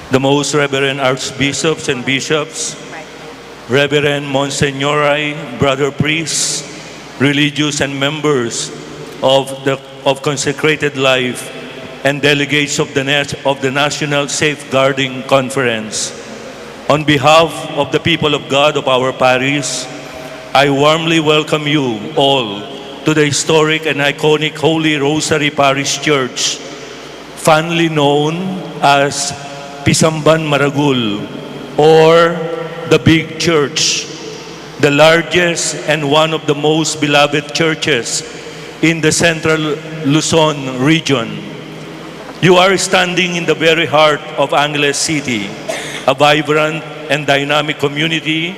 the Most Reverend Archbishops and Bishops, Reverend Monsignori, Brother Priests, religious and members of consecrated life, and delegates of the National Safeguarding Conference. On behalf of the people of God of our parish, I warmly welcome you all to the historic and iconic Holy Rosary Parish Church, fondly known as Pisamban Maragul, or the Big Church, the largest and one of the most beloved churches in the central Luzon region. You are standing in the very heart of Angeles City, a vibrant and dynamic community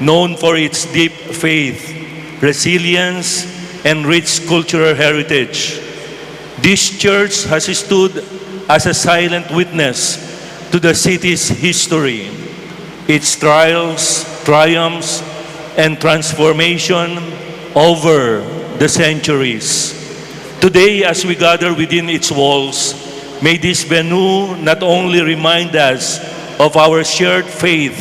known for its deep faith, resilience, and rich cultural heritage. This church has stood as a silent witness to the city's history, its trials, triumphs, and transformation over the centuries. Today, as we gather within its walls, may this venue not only remind us of our shared faith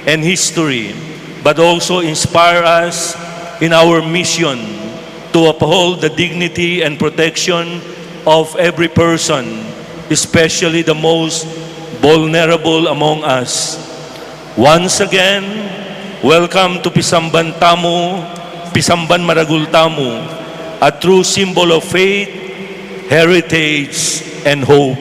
and history, but also inspire us in our mission to uphold the dignity and protection of every person, especially the most vulnerable among us. Once again, welcome to Pisamban Tamu, Pisamban Maragul Tamu, a true symbol of faith, heritage, and hope.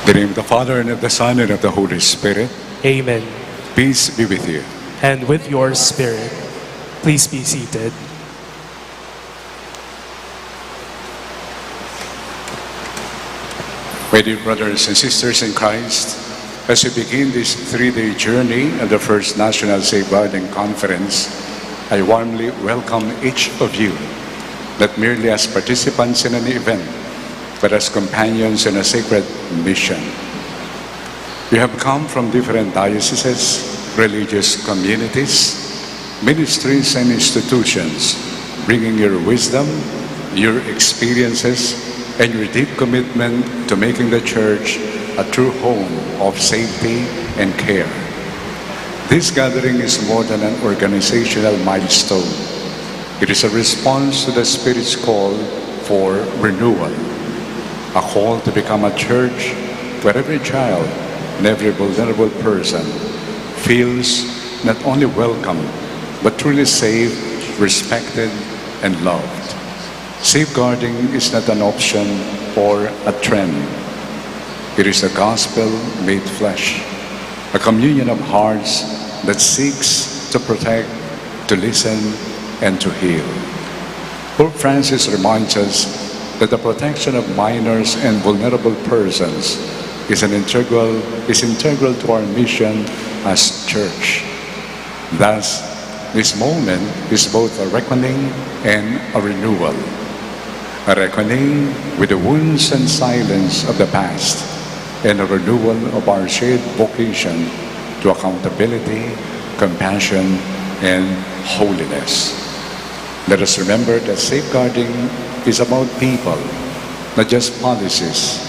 In the name of the Father, and of the Son, and of the Holy Spirit. Amen. Peace be with you. And with your spirit, please be seated. My dear brothers and sisters in Christ, as we begin this 3-day journey of the First National Safeguarding Conference, I warmly welcome each of you, not merely as participants in an event, but as companions in a sacred mission. You have come from different dioceses, religious communities, ministries, and institutions, bringing your wisdom, your experiences, and your deep commitment to making the Church a true home of safety and care. This gathering is more than an organizational milestone. It is a response to the Spirit's call for renewal, a call to become a church where every child and every vulnerable person feels not only welcome, but truly safe, respected, and loved. Safeguarding is not an option or a trend. It is the gospel made flesh, a communion of hearts that seeks to protect, to listen, and to heal. Pope Francis reminds us that the protection of minors and vulnerable persons is integral to our mission as Church. Thus, this moment is both a reckoning and a renewal. A reckoning with the wounds and silence of the past, and a renewal of our shared vocation to accountability, compassion, and holiness. Let us remember that safeguarding is about people, not just policies,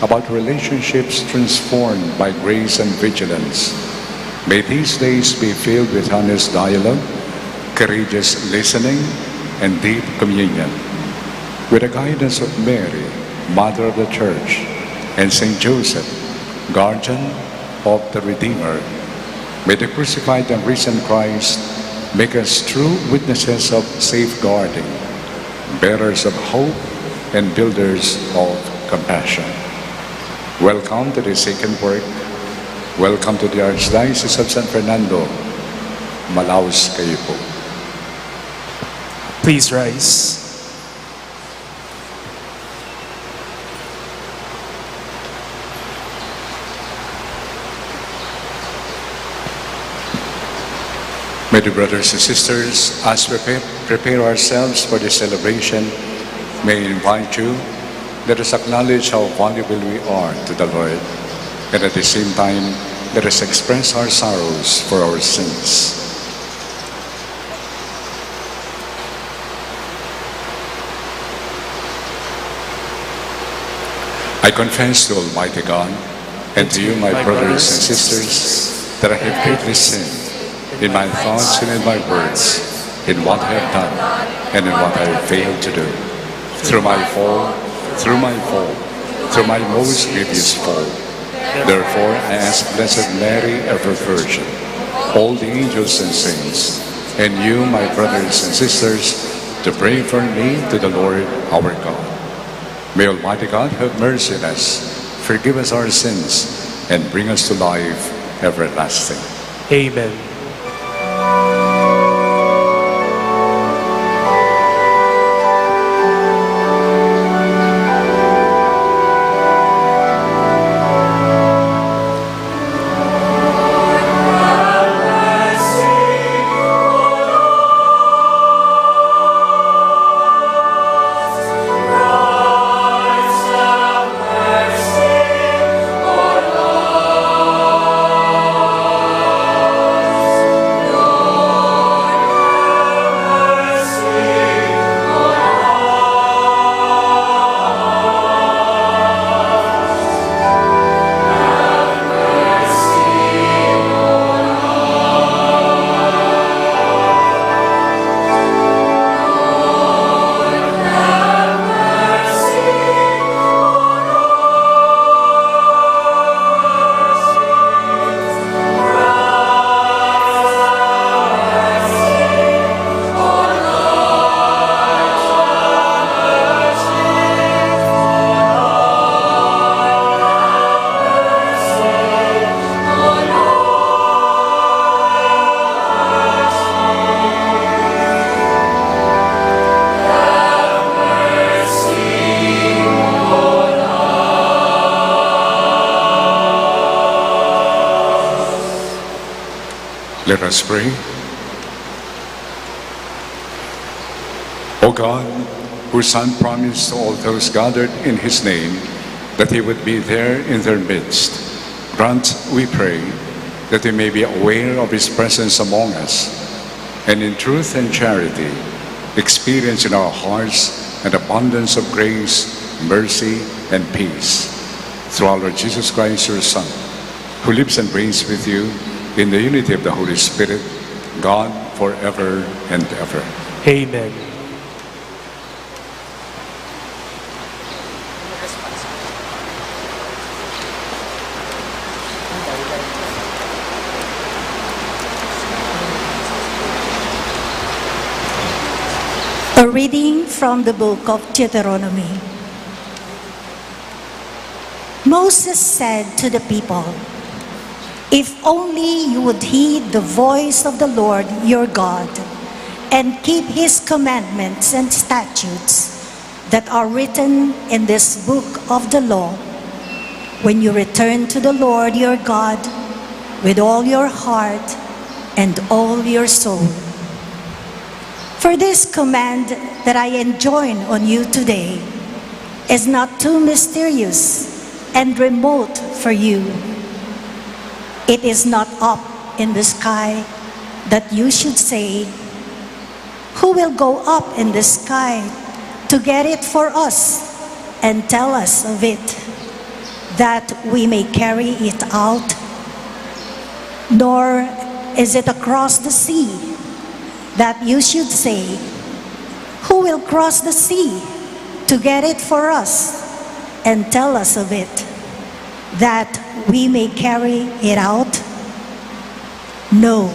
about relationships transformed by grace and vigilance. May these days be filled with honest dialogue, courageous listening, and deep communion. With the guidance of Mary, Mother of the Church, and Saint Joseph, Guardian of the Redeemer, may the crucified and risen Christ make us true witnesses of safeguarding, bearers of hope, and builders of compassion. Welcome to the second work. Welcome to the Archdiocese of San Fernando. Malaos kayo po. Please rise. My dear brothers and sisters, as we prepare ourselves for this celebration, may I invite you, let us acknowledge how valuable we are to the Lord, and at the same time, let us express our sorrows for our sins. I confess to Almighty God and to you, my brothers and sisters, that I have greatly sinned in my thoughts and in my words, in what I have done and in what I have failed to do. Through my fault, through my most grievous fault. Therefore, I ask Blessed Mary, ever Virgin, all the angels and saints, and you, my brothers and sisters, to pray for me to the Lord our God. May Almighty God have mercy on us, forgive us our sins, and bring us to life everlasting. Amen. Let us pray. O God, whose Son promised to all those gathered in his name that he would be there in their midst, grant, we pray, that we may be aware of his presence among us, and in truth and charity experience in our hearts an abundance of grace, mercy, and peace. Through our Lord Jesus Christ, your Son, who lives and reigns with you in the unity of the Holy Spirit, God, forever and ever. Amen. A reading from the book of Deuteronomy. Moses said to the people, "If only you would heed the voice of the Lord your God and keep his commandments and statutes that are written in this book of the law, when you return to the Lord your God with all your heart and all your soul. For this command that I enjoin on you today is not too mysterious and remote for you. It is not up in the sky that you should say, 'Who will go up in the sky to get it for us and tell us of it, that we may carry it out?' Nor is it across the sea that you should say, 'Who will cross the sea to get it for us and tell us of it, that we may carry it out?' No,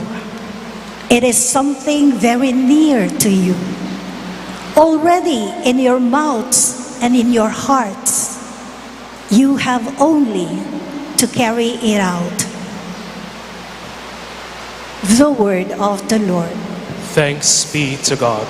it is something very near to you, already in your mouths and in your hearts. You have only to carry it out." The word of the Lord. Thanks be to God.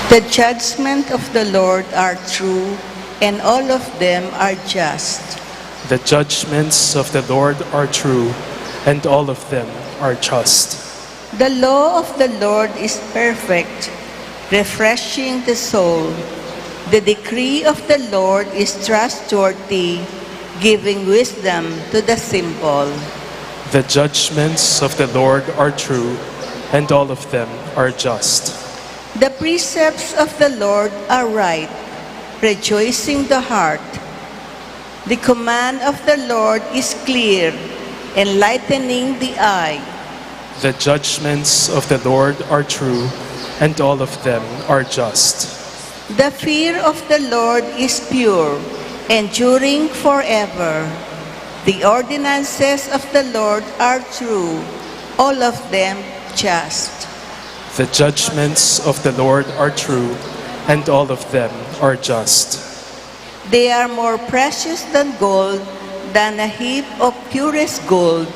The judgment of the Lord are true, and all of them are just. The judgments of the Lord are true, and all of them are just. The law of the Lord is perfect, refreshing the soul. The decree of the Lord is trustworthy, giving wisdom to the simple. The judgments of the Lord are true, and all of them are just. The precepts of the Lord are right, rejoicing the heart. The command of the Lord is clear, enlightening the eye. The judgments of the Lord are true, and all of them are just. The fear of the Lord is pure, enduring forever. The ordinances of the Lord are true, all of them just. The judgments of the Lord are true, and all of them are just. They are more precious than gold, than a heap of purest gold,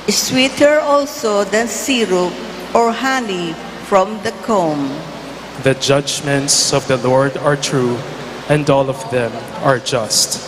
sweeter also than syrup or honey from the comb. The judgments of the Lord are true, and all of them are just.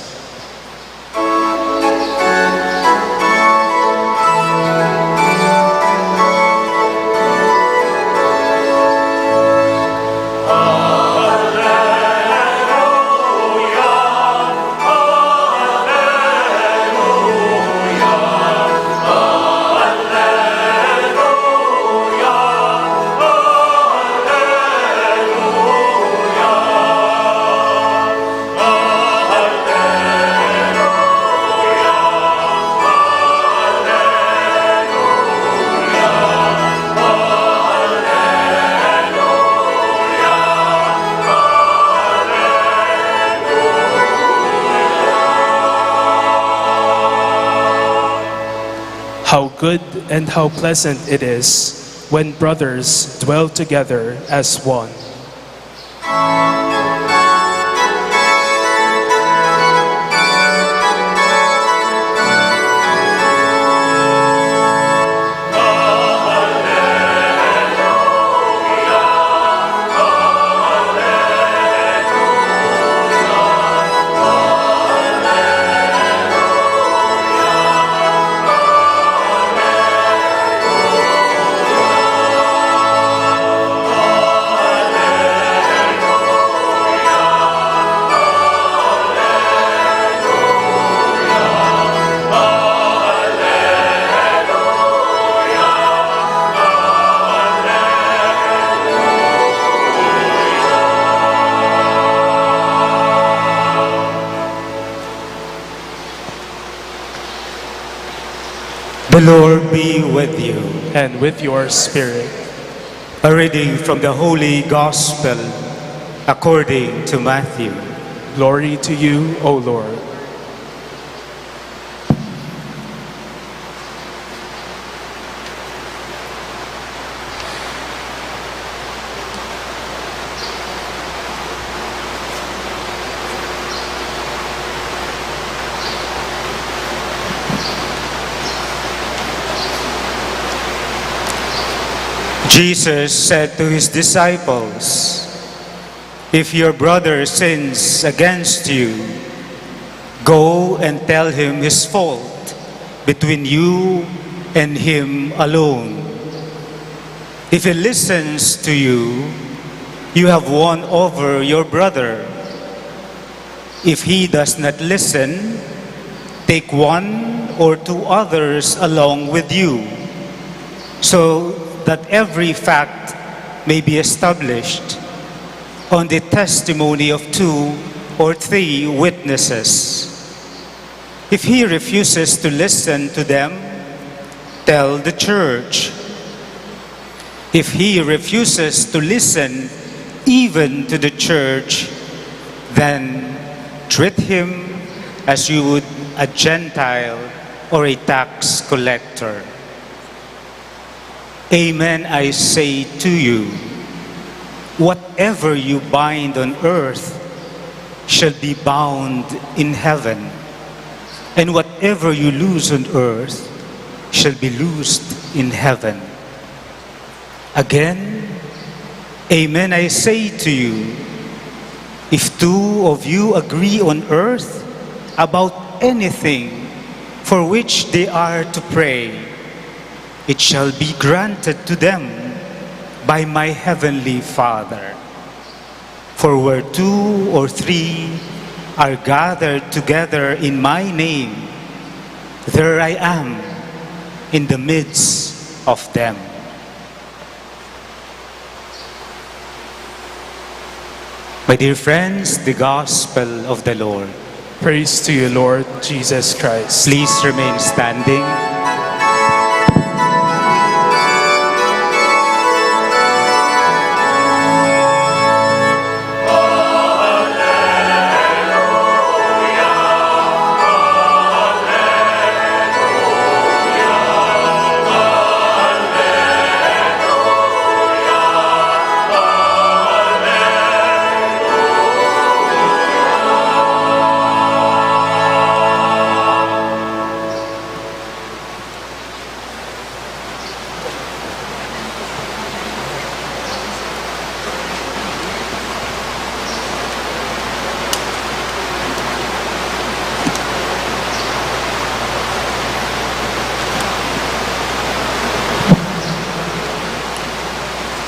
How good and how pleasant it is when brothers dwell together as one. The Lord be with you. and with your spirit. A reading from the Holy Gospel according to Matthew. Glory to you, O Lord. Jesus said to his disciples, "If your brother sins against you, go and tell him his fault between you and him alone. If he listens to you, you have won over your brother. If he does not listen, take one or two others along with you, so that every fact may be established on the testimony of 2 or 3 witnesses. If he refuses to listen to them, tell the church. If he refuses to listen even to the church, then treat him as you would a Gentile or a tax collector. Amen, I say to you, whatever you bind on earth shall be bound in heaven, and whatever you loose on earth shall be loosed in heaven. Again, amen, I say to you, if 2 of you agree on earth about anything for which they are to pray, it shall be granted to them by my heavenly Father. For where 2 or 3 are gathered together in my name, there I am in the midst of them." My dear friends, the Gospel of the Lord. Praise to you, Lord Jesus Christ. Please remain standing.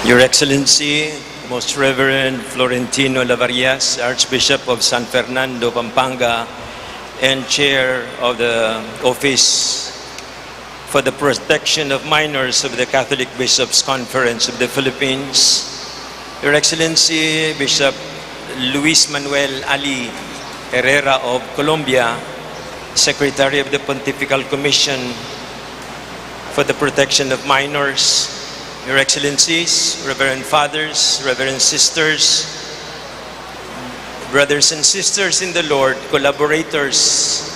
Your Excellency, Most Reverend Florentino Lavarias, Archbishop of San Fernando, Pampanga, and Chair of the Office for the Protection of Minors of the Catholic Bishops' Conference of the Philippines, Your Excellency, Bishop Luis Manuel Ali Herrera of Colombia, Secretary of the Pontifical Commission for the Protection of Minors, Your Excellencies, Reverend Fathers, Reverend Sisters, brothers and sisters in the Lord, collaborators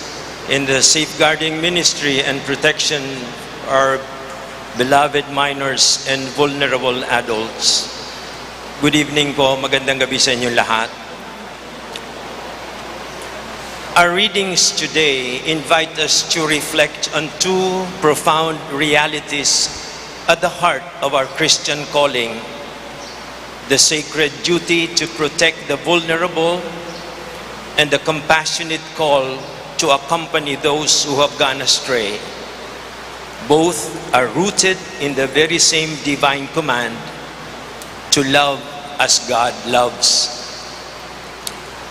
in the safeguarding ministry and protection of our beloved minors and vulnerable adults. Good evening po, magandang gabi sa inyong lahat. Our readings today invite us to reflect on 2 profound realities at the heart of our Christian calling: the sacred duty to protect the vulnerable and the compassionate call to accompany those who have gone astray. Both are rooted in the very same divine command to love as God loves.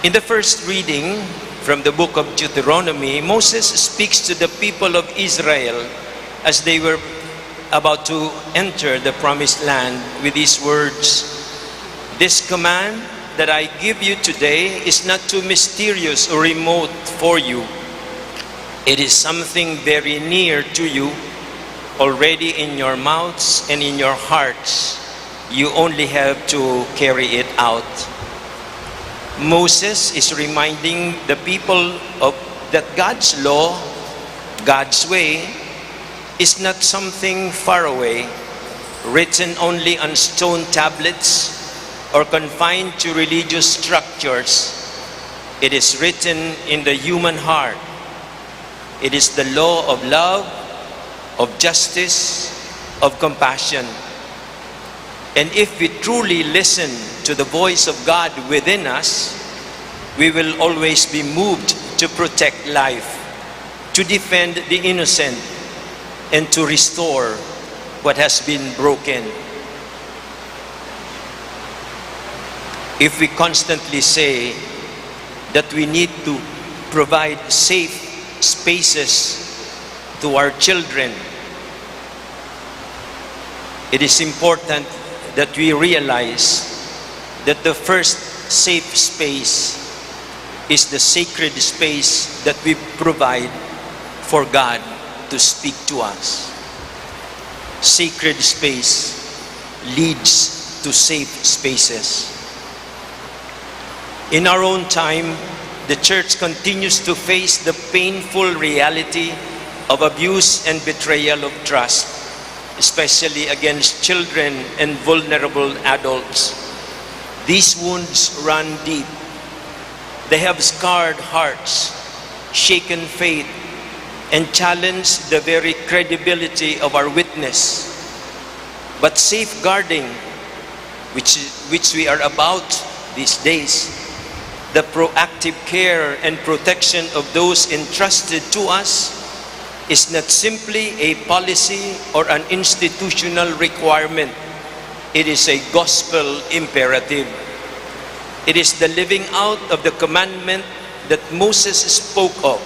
In the first reading from the book of Deuteronomy, Moses speaks to the people of Israel as they were about to enter the promised land with these words: "This command that I give you today is not too mysterious or remote for you. It is something very near to you, already in your mouths and in your hearts. You only have to carry it out. Moses is reminding the people that God's law, God's way, is not something far away, written only on stone tablets or confined to religious structures. It is written in the human heart. It is the law of love, of justice, of compassion. And if we truly listen to the voice of God within us, we will always be moved to protect life, to defend the innocent, and to restore what has been broken. If we constantly say that we need to provide safe spaces to our children, it is important that we realize that the first safe space is the sacred space that we provide for God to speak to us. Sacred space leads to safe spaces. In our own time, the Church continues to face the painful reality of abuse and betrayal of trust, especially against children and vulnerable adults. These wounds run deep. They have scarred hearts, shaken faith, and challenged the very credibility of our witness. But safeguarding, which we are about these days, the proactive care and protection of those entrusted to us, is not simply a policy or an institutional requirement. It is a gospel imperative. It is the living out of the commandment that Moses spoke of,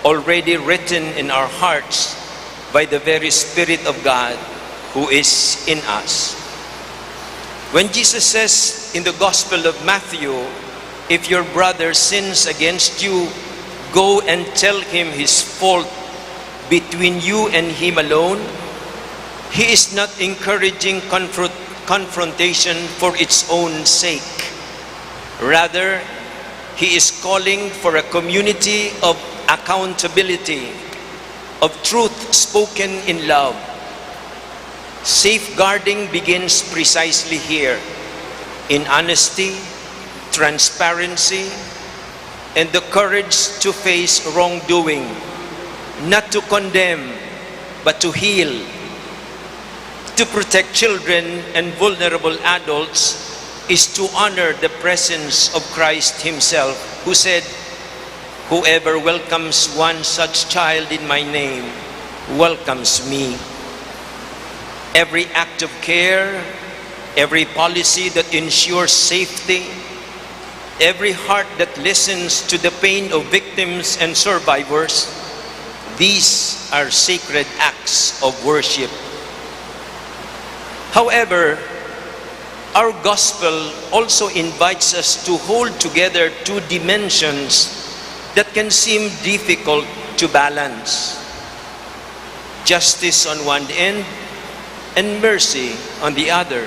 already written in our hearts by the very Spirit of God who is in us. When Jesus says in the Gospel of Matthew, "If your brother sins against you, go and tell him his fault between you and him alone," he is not encouraging confrontation for its own sake. Rather, he is calling for a community of accountability, of truth spoken in love. Safeguarding begins precisely here, in honesty, transparency, and the courage to face wrongdoing, not to condemn, but to heal. To protect children and vulnerable adults is to honor the presence of Christ Himself, who said, "Whoever welcomes one such child in my name welcomes me." Every act of care, every policy that ensures safety, every heart that listens to the pain of victims and survivors, these are sacred acts of worship. However, our gospel also invites us to hold together two dimensions that can seem difficult to balance: justice on one end and mercy on the other,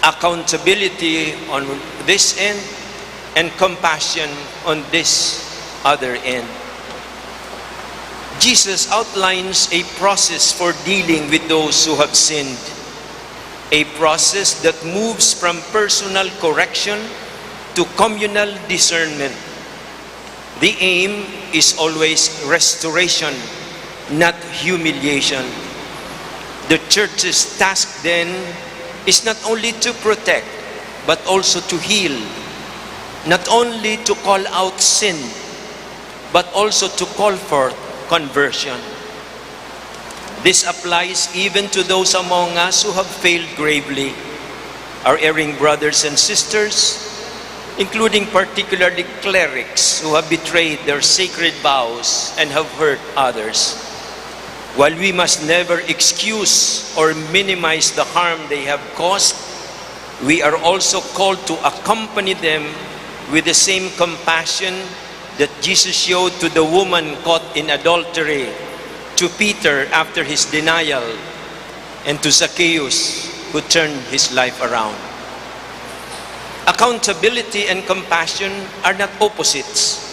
accountability on this end and compassion on this other end. Jesus outlines a process for dealing with those who have sinned, a process that moves from personal correction to communal discernment. The aim is always restoration, not humiliation. The Church's task then is not only to protect, but also to heal, not only to call out sin, but also to call forth conversion. This applies even to those among us who have failed gravely, our erring brothers and sisters, including particularly clerics who have betrayed their sacred vows and have hurt others. While we must never excuse or minimize the harm they have caused, we are also called to accompany them with the same compassion that Jesus showed to the woman caught in adultery, to Peter after his denial, and to Zacchaeus, who turned his life around. Accountability and compassion are not opposites.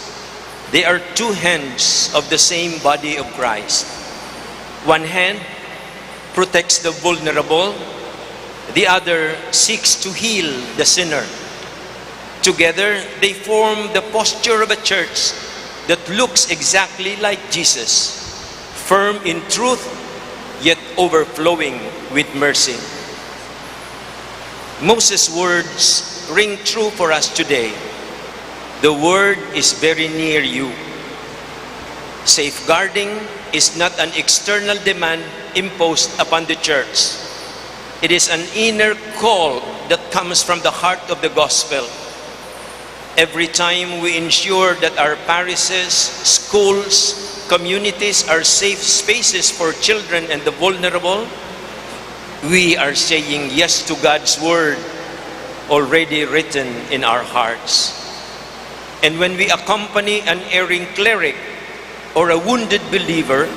They are two hands of the same body of Christ. One hand protects the vulnerable, the other seeks to heal the sinner. Together, they form the posture of a church that looks exactly like Jesus, firm in truth, yet overflowing with mercy. Moses' words ring true for us today. The word is very near you. Safeguarding is not an external demand imposed upon the church. It is an inner call that comes from the heart of the gospel. Every time we ensure that our parishes, schools, communities are safe spaces for children and the vulnerable, we are saying yes to God's word already written in our hearts. And when we accompany an erring cleric or a wounded believer,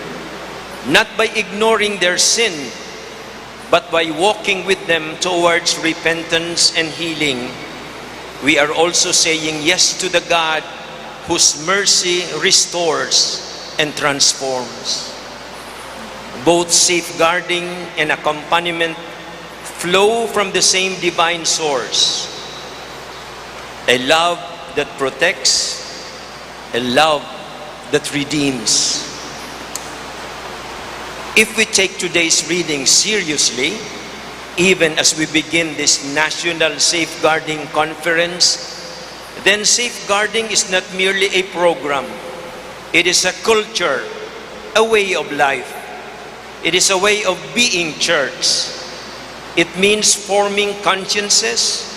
not by ignoring their sin, but by walking with them towards repentance and healing, we are also saying yes to the God whose mercy restores and transforms. Both safeguarding and accompaniment flow from the same divine source. A love that protects, a love that redeems. If we take today's reading seriously, even as we begin this National Safeguarding Conference, then safeguarding is not merely a program. It is a culture, a way of life. It is a way of being church. It means forming consciences,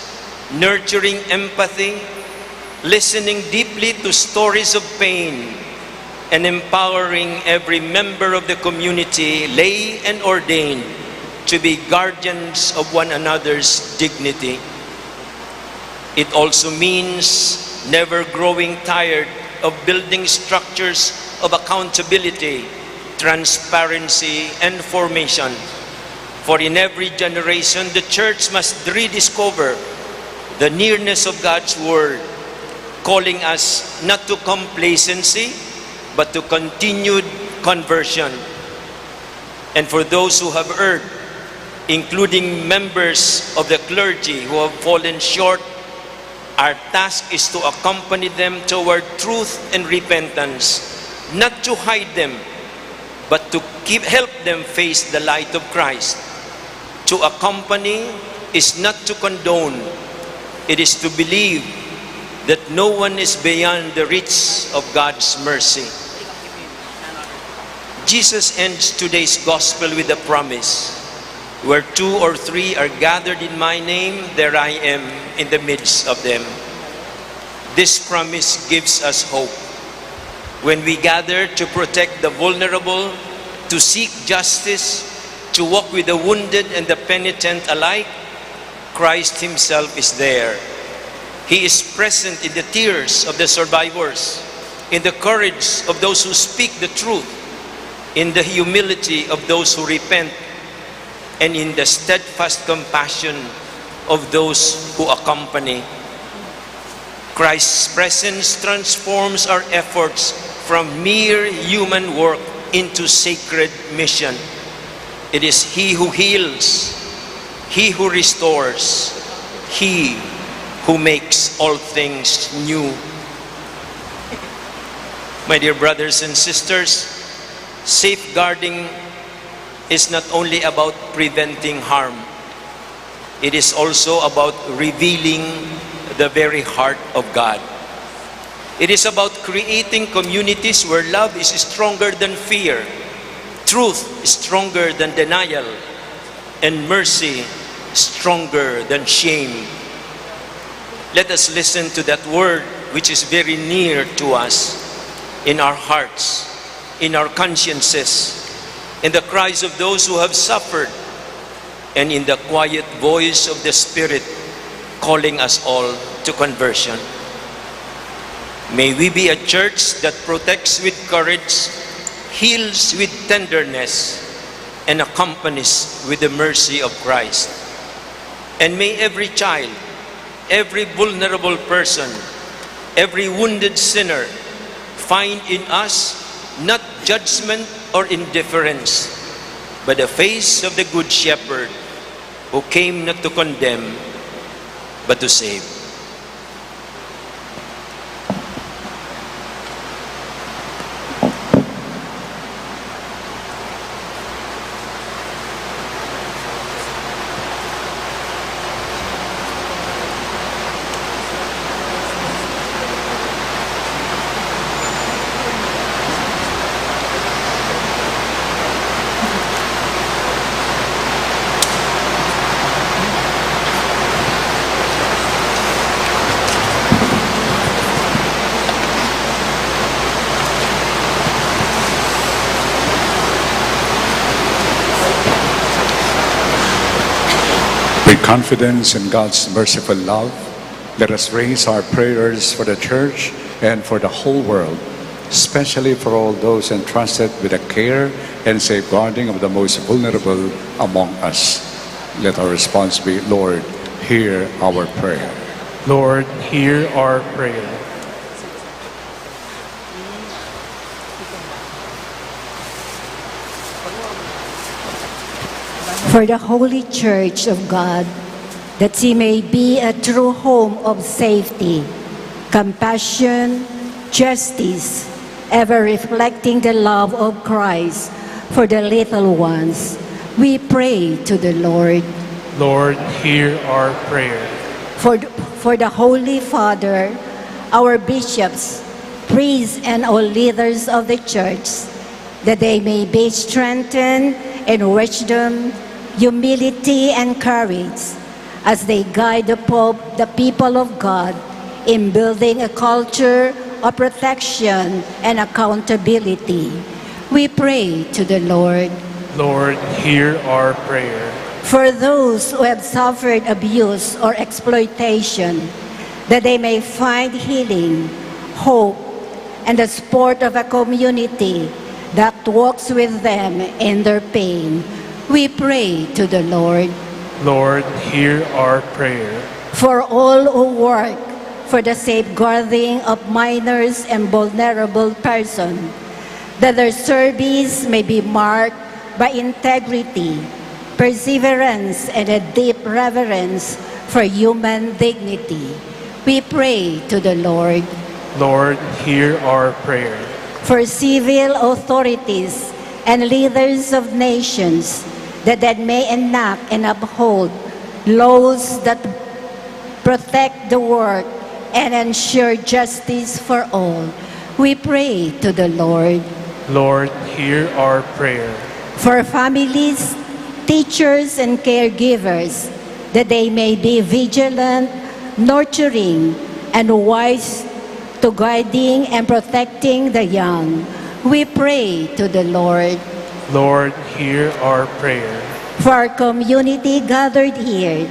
nurturing empathy, listening deeply to stories of pain, and empowering every member of the community, lay and ordained, to be guardians of one another's dignity. It also means never growing tired of building structures of accountability, transparency, and formation. For in every generation, the church must rediscover the nearness of God's word, calling us not to complacency, but to continued conversion. And for those who have erred, including members of the clergy who have fallen short, our task is to accompany them toward truth and repentance, not to hide them, but to help them face the light of Christ. To accompany is not to condone, it is to believe that no one is beyond the reach of God's mercy. Jesus ends today's gospel with a promise: where two or three are gathered in my name, there I am in the midst of them. This promise gives us hope. When we gather to protect the vulnerable, to seek justice, to walk with the wounded and the penitent alike, Christ himself is there. He is present in the tears of the survivors, in the courage of those who speak the truth, in the humility of those who repent, and in the steadfast compassion of those who accompany. Christ's presence transforms our efforts from mere human work into sacred mission. It is He who heals, He who restores, He who makes all things new. My dear brothers and sisters, safeguarding is not only about preventing harm. It is also about revealing the very heart of God. It is about creating communities where love is stronger than fear, truth is stronger than denial, and mercy stronger than shame. Let us listen to that word which is very near to us, in our hearts, in our consciences, in the cries of those who have suffered, and in the quiet voice of the Spirit calling us all to conversion. May we be a church that protects with courage, heals with tenderness, and accompanies with the mercy of Christ. And may every child, every vulnerable person, every wounded sinner find in us not judgment or indifference, but the face of the Good Shepherd who came not to condemn, but to save. With confidence in God's merciful love, let us raise our prayers for the Church and for the whole world, especially for all those entrusted with the care and safeguarding of the most vulnerable among us. Let our response be, Lord, hear our prayer. Lord, hear our prayer. For the Holy Church of God, that she may be a true home of safety, compassion, justice, ever reflecting the love of Christ for the little ones, we pray to the Lord. Lord, hear our prayer. For the Holy Father, our bishops, priests, and all leaders of the Church, that they may be strengthened in wisdom, humility, and courage as they guide the people of God in building a culture of protection and accountability. We pray to the Lord. Lord, hear our prayer. For those who have suffered abuse or exploitation, that they may find healing, hope, and the support of a community that walks with them in their pain. We pray to the Lord. Lord, hear our prayer. For all who work for the safeguarding of minors and vulnerable persons, that their service may be marked by integrity, perseverance, and a deep reverence for human dignity. We pray to the Lord. Lord, hear our prayer. For civil authorities and leaders of nations, that they may enact and uphold laws that protect the work and ensure justice for all. We pray to the Lord. Lord, hear our prayer. For families, teachers, and caregivers, that they may be vigilant, nurturing, and wise to guiding and protecting the young. We pray to the Lord. Lord, hear our prayer. For our community gathered here,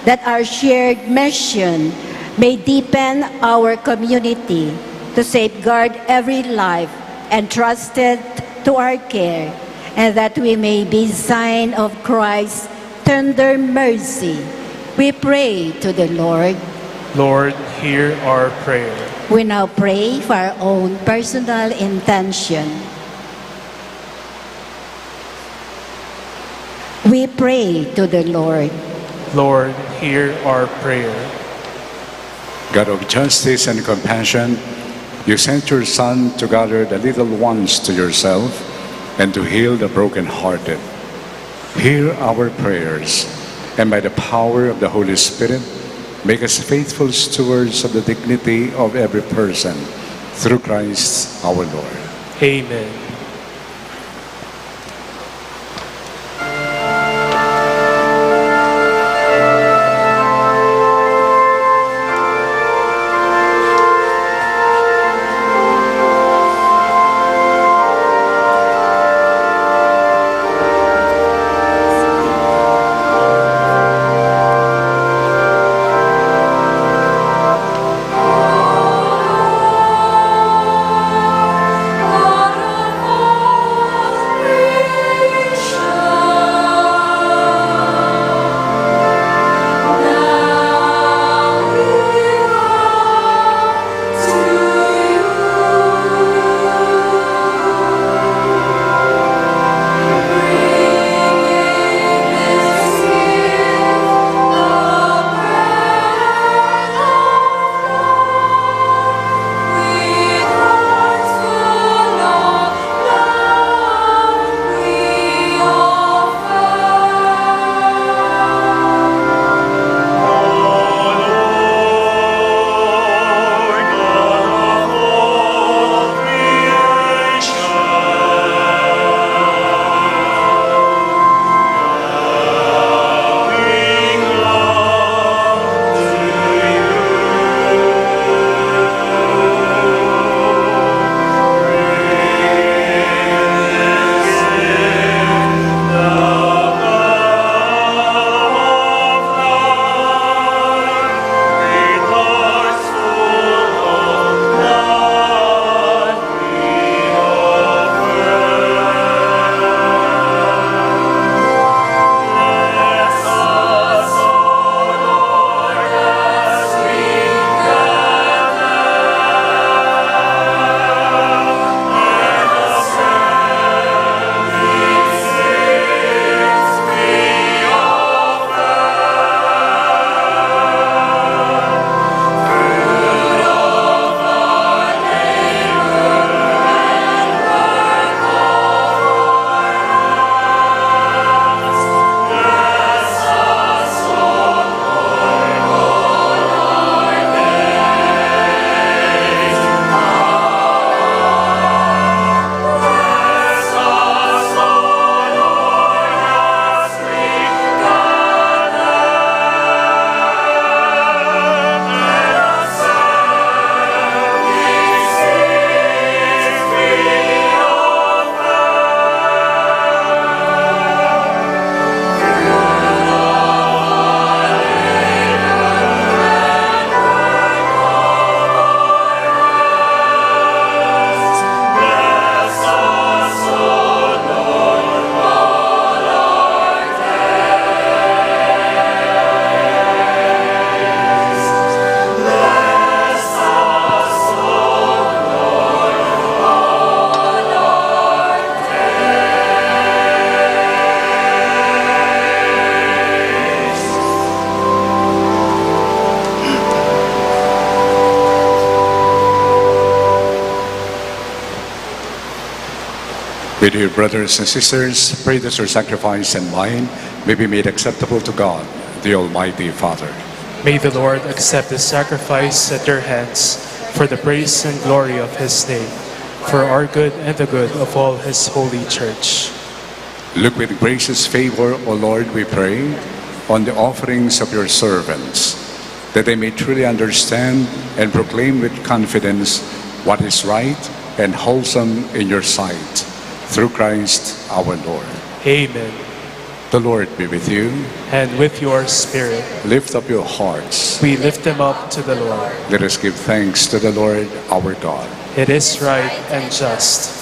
that our shared mission may deepen our community to safeguard every life entrusted to our care, and that we may be sign of Christ's tender mercy. We pray to the Lord. Lord, hear our prayer. We now pray for our own personal intention. We pray to the Lord. Lord, hear our prayer. God of justice and compassion, you sent your Son to gather the little ones to yourself and to heal the brokenhearted. Hear our prayers, and by the power of the Holy Spirit, make us faithful stewards of the dignity of every person, through Christ our Lord. Amen. My dear brothers and sisters, pray that your sacrifice and mine may be made acceptable to God, the Almighty Father. May the Lord accept the sacrifice at your hands for the praise and glory of his name, for our good and the good of all his holy church. Look with gracious favor, O Lord, we pray, on the offerings of your servants, that they may truly understand and proclaim with confidence what is right and wholesome in your sight, through Christ our Lord. Amen. The Lord be with you. And with your spirit, Lift up your hearts. we lift them up to the Lord. Let us give thanks to the Lord our God. It is right and just.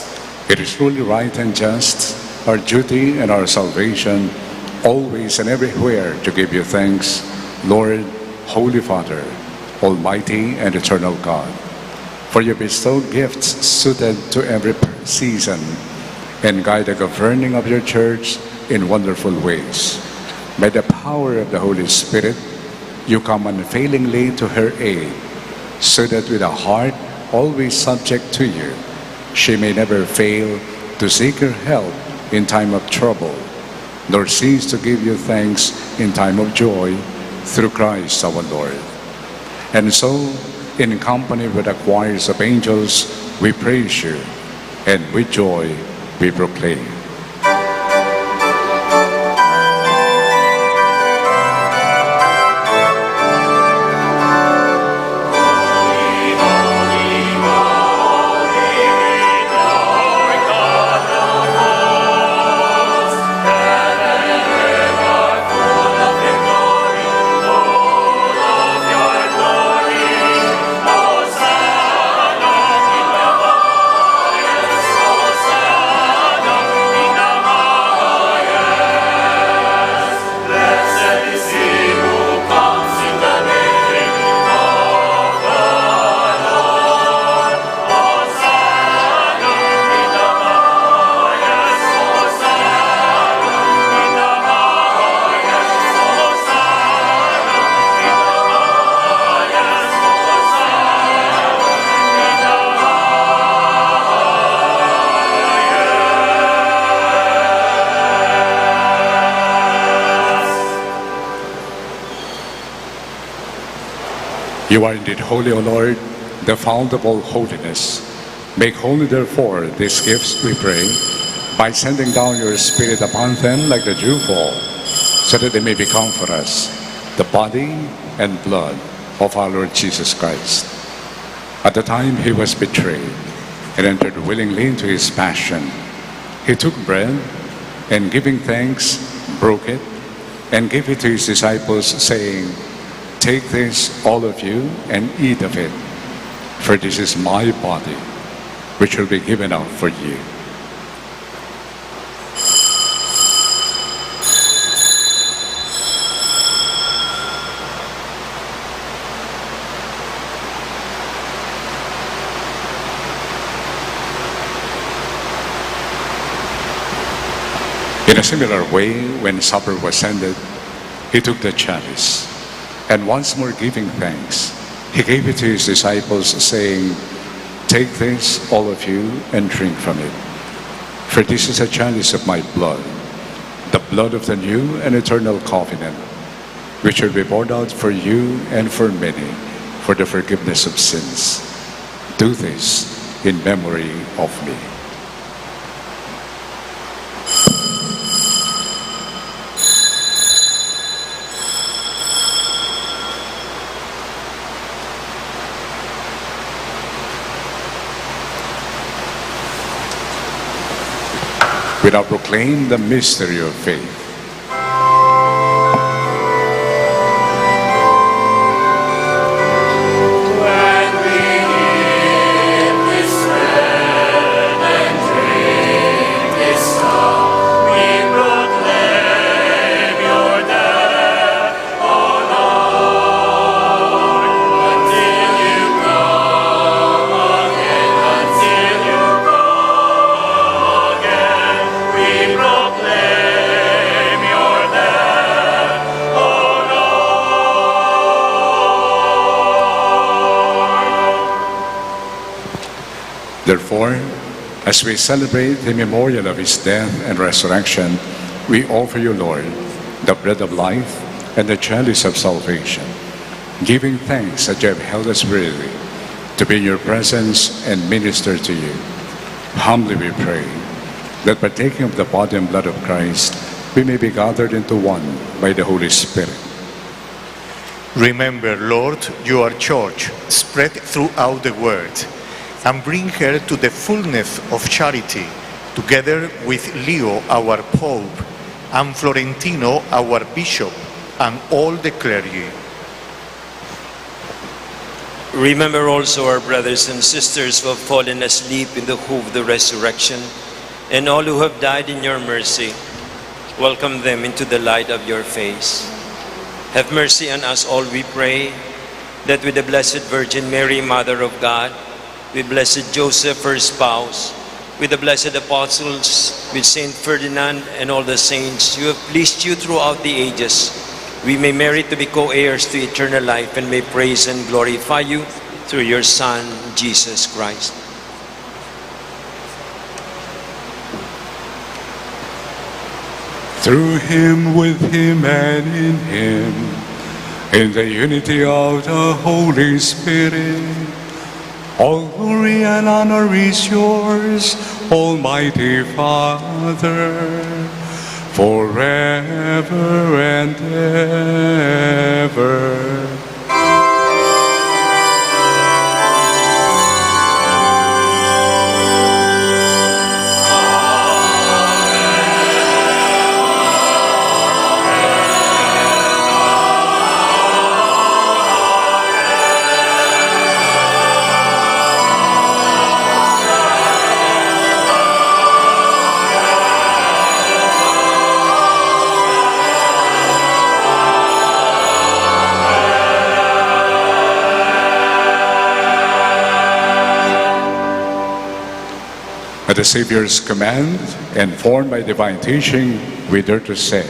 It is truly right and just, our duty and our salvation, always and everywhere to give you thanks, Lord, Holy Father, Almighty and eternal God, for you bestowed gifts suited to every season and guide the governing of your church in wonderful ways. By the power of the Holy Spirit, you come unfailingly to her aid, so that with a heart always subject to you, she may never fail to seek your help in time of trouble, nor cease to give you thanks in time of joy, through Christ our Lord. And so, in company with the choirs of angels, we praise you, and with joy we proclaim. You are indeed holy, O Lord, the fount of all holiness. Make holy, therefore, these gifts, we pray, by sending down your Spirit upon them like the dewfall, so that they may become for us the body and blood of our Lord Jesus Christ. At the time he was betrayed and entered willingly into his passion, he took bread and, giving thanks, broke it and gave it to his disciples, saying, "Take this, all of you, and eat of it, for this is my body, which will be given up for you." In a similar way, when supper was ended, he took the chalice, and once more giving thanks, he gave it to his disciples, saying, "Take this, all of you, and drink from it. For this is a chalice of my blood, the blood of the new and eternal covenant, which will be poured out for you and for many for the forgiveness of sins. Do this in memory of me." We now proclaim the mystery of faith. Therefore, As we celebrate the memorial of his death and resurrection, we offer you, Lord, the bread of life and the chalice of salvation, giving thanks that you have held us worthy to be in your presence and minister to you. Humbly we pray that partaking of the body and blood of Christ, we may be gathered into one by the Holy Spirit. Remember, Lord, your church spread throughout the world, and bring her to the fullness of charity, together with Leo, our Pope, and Florentino, our Bishop, and all the clergy. Remember also our brothers and sisters who have fallen asleep in the hope of the resurrection, and all who have died in your mercy. Welcome them into the light of your face. Have mercy on us all, we pray, that with the Blessed Virgin Mary, Mother of God, with Blessed Joseph, her spouse, with the blessed apostles, with Saint Ferdinand and all the saints, you have pleased you throughout the ages. We may merit to be co-heirs to eternal life and may praise and glorify you through your Son, Jesus Christ. Through him, with him, and in him, in the unity of the Holy Spirit, all glory and honor is yours, Almighty Father, forever and ever. At the Savior's command, and formed by divine teaching, we dare to say,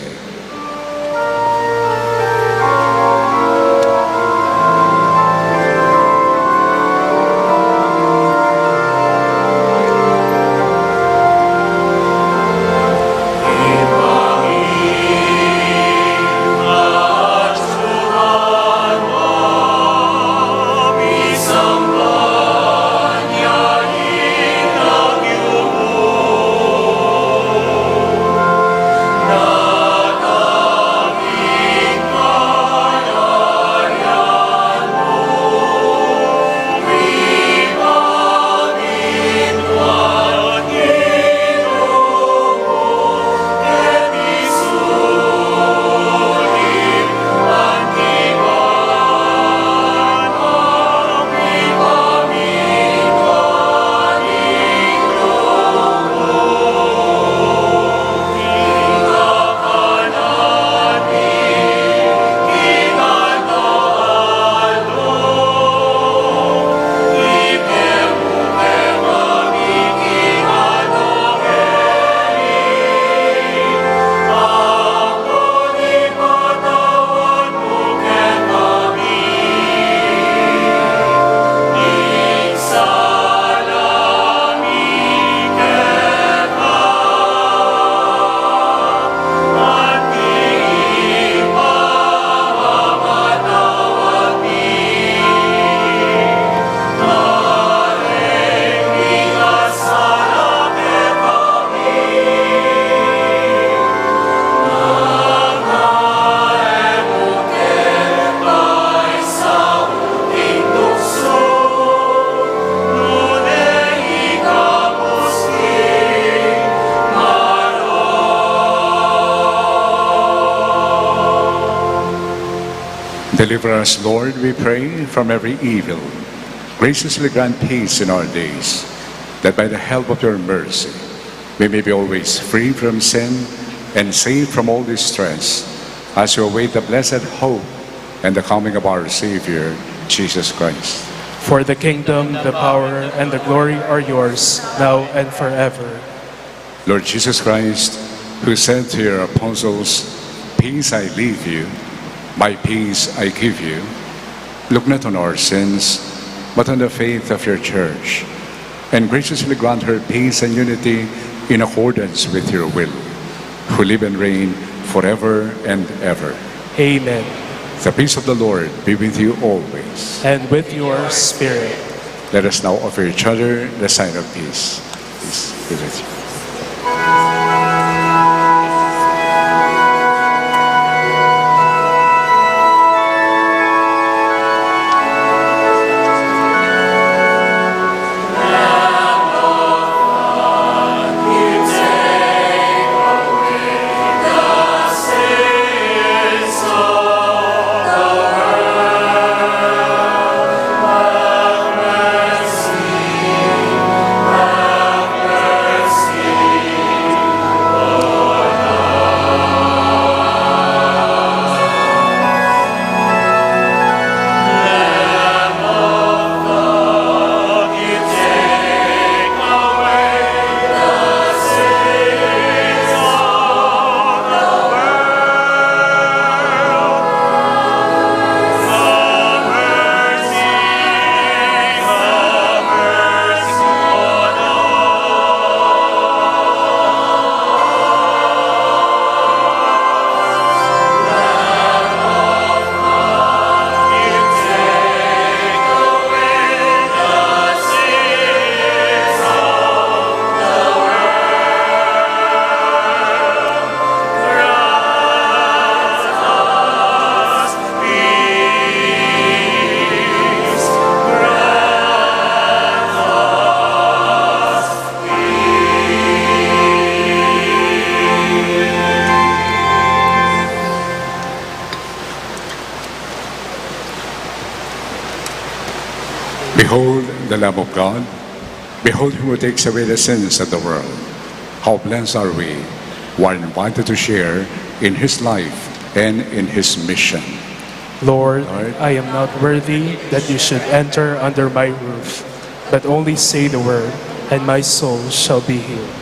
Deliver us, Lord, we pray, from every evil. Graciously grant peace in our days, that by the help of your mercy, we may be always free from sin and saved from all distress, as we await the blessed hope and the coming of our Savior, Jesus Christ. For the kingdom, the power, and the glory are yours, now and forever. Lord Jesus Christ, who said to your apostles, "Peace I leave you, my peace I give you," look not on our sins, but on the faith of your church, and graciously grant her peace and unity in accordance with your will, who live and reign forever and ever. Amen. The peace of the Lord be with you always. And with your spirit. Let us now offer each other the sign of peace. Peace be with you. Behold the Lamb of God. Behold him who takes away the sins of the world. How blessed are we who are invited to share in his life and in his mission. Lord, Lord, I am not worthy that you should enter under my roof, but only say the word, and my soul shall be healed.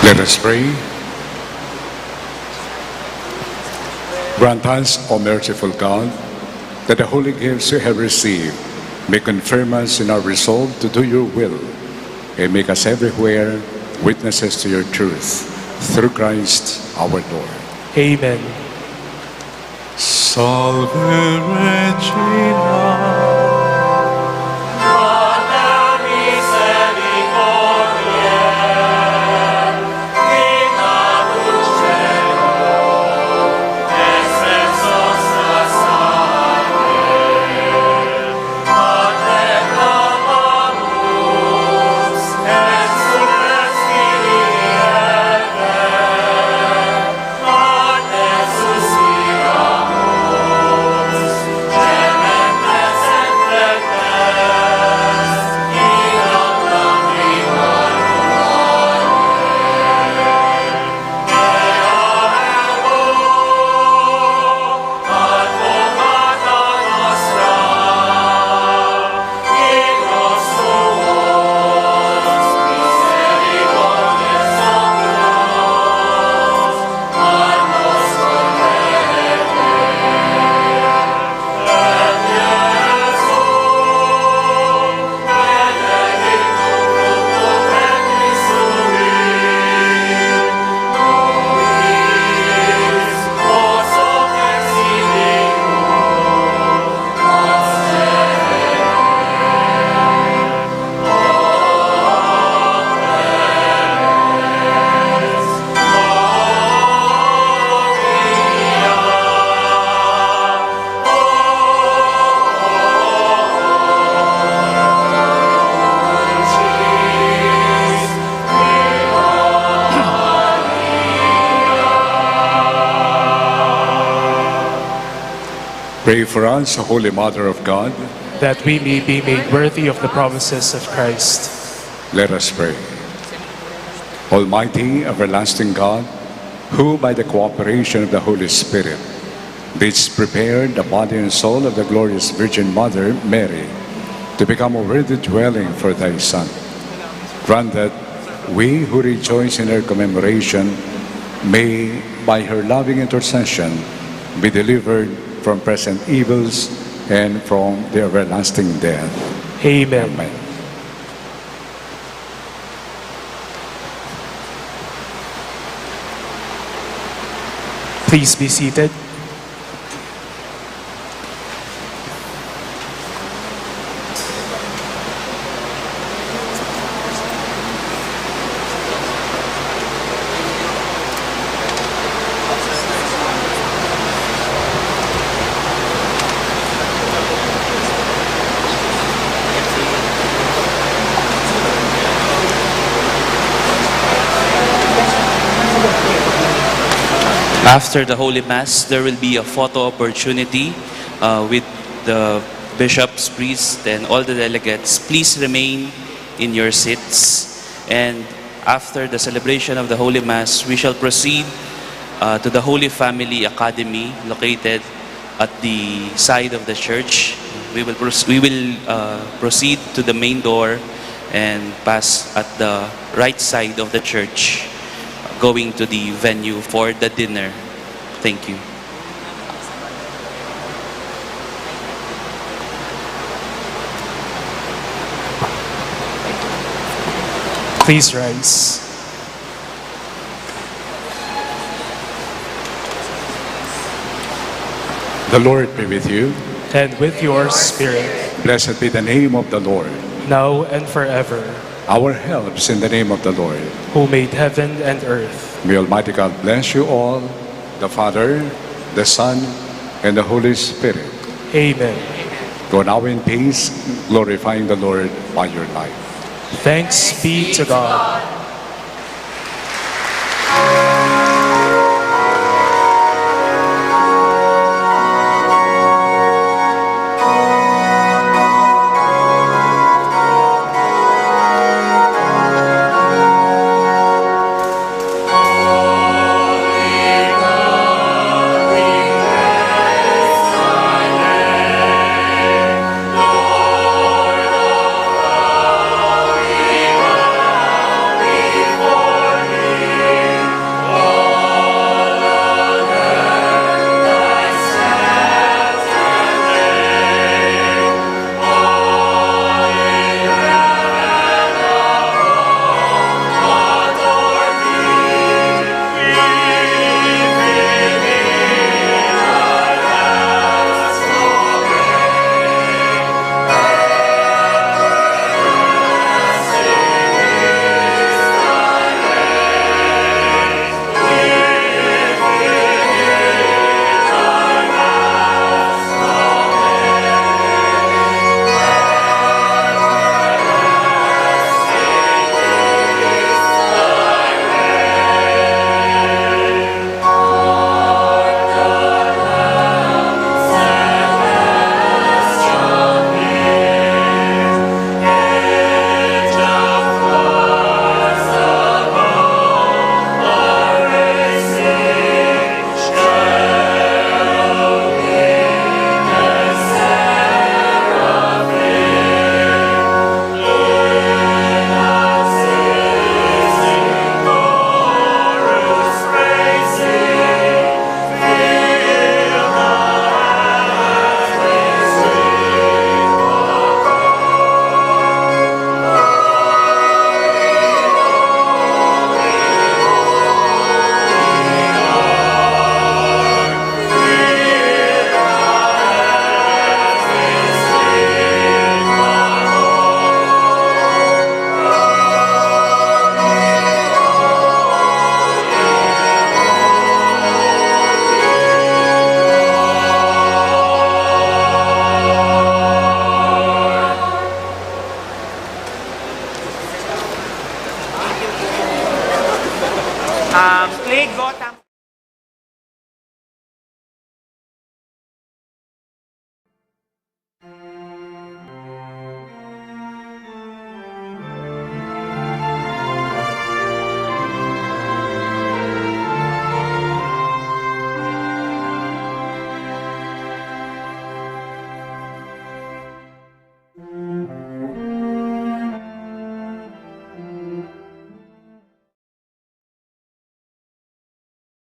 Let us pray. Grant us, O merciful God, that the holy gifts we have received may confirm us in our resolve to do your will and make us everywhere witnesses to your truth. Through Christ our Lord. Amen. Salve Regina. Pray for us, Holy Mother of God. That we may be made worthy of the promises of Christ. Let us pray. Almighty, everlasting God, who by the cooperation of the Holy Spirit didst prepare the body and soul of the glorious Virgin Mother, Mary, to become a worthy dwelling for thy Son, grant that we who rejoice in her commemoration may, by her loving intercession, be delivered from present evils and from the everlasting death. Amen. Amen. Please be seated. After the Holy Mass, there will be a photo opportunity with the bishops, priests, and all the delegates. Please remain in your seats. And after the celebration of the Holy Mass, we shall proceed to the Holy Family Academy located at the side of the church. We will proceed to the main door and pass at the right side of the church, going to the venue for the dinner. Thank you. Please rise. The Lord be with you. And with your spirit, Blessed be the name of the Lord. now and forever, Our helps in the name of the Lord. who made heaven and earth. May Almighty God bless you all, the Father, the Son, and the Holy Spirit. Amen. Go now in peace, glorifying the Lord by your life. Thanks be to God. Click button.